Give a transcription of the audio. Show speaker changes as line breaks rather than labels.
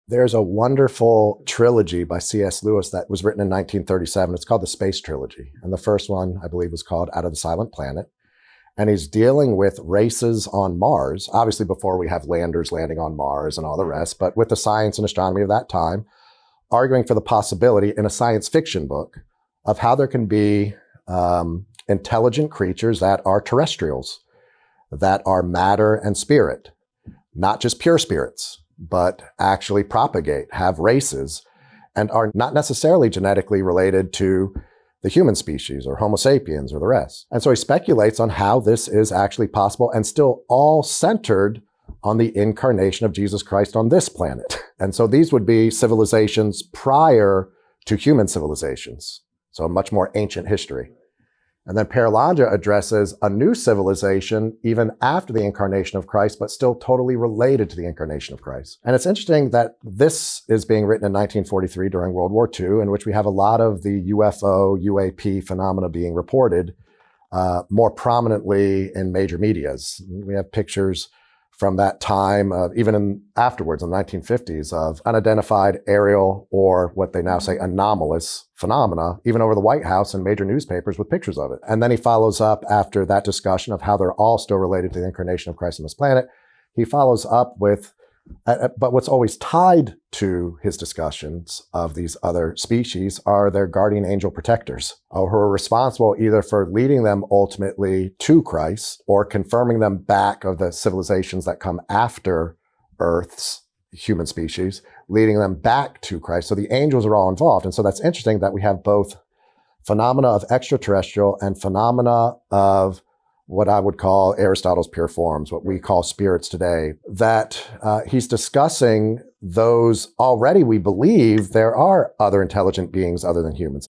There's a wonderful trilogy by C.S. Lewis that was written in 1937. It's called the Space Trilogy. And the first one, I believe, was called Out of the Silent Planet. And he's dealing with races on Mars, obviously before we have landers landing on Mars and all the rest, but with the science and astronomy of that time, arguing for the possibility in a science fiction book of how there can be intelligent creatures that are terrestrials, that are matter and spirit, not just pure spirits, but actually propagate, have races, and are not necessarily genetically related to the human species or Homo sapiens or the rest. And so he speculates on how this is actually possible and still all centered on the incarnation of Jesus Christ on this planet. And so these would be civilizations prior to human civilizations, so a much more ancient history. And then Perelange addresses a new civilization even after the incarnation of Christ, but still totally related to the incarnation of Christ. And it's interesting that this is being written in 1943 during World War II, in which we have a lot of the UFO, UAP phenomena being reported more prominently in major medias. We have pictures from that time, even afterwards in the 1950s, of unidentified aerial or what they now say anomalous phenomena, even over the White House and major newspapers with pictures of it. And then he follows up after that discussion of how they're all still related to the incarnation of Christ on this planet. He follows up with, but what's always tied to his discussions of these other species are their guardian angel protectors, who are responsible either for leading them ultimately to Christ or confirming them back of the civilizations that come after Earth's human species, leading them back to Christ. So the angels are all involved. And so that's interesting that we have both phenomena of extraterrestrial and phenomena of what I would call Aristotle's pure forms, what we call spirits today, that he's discussing those already we believe there are other intelligent beings other than humans.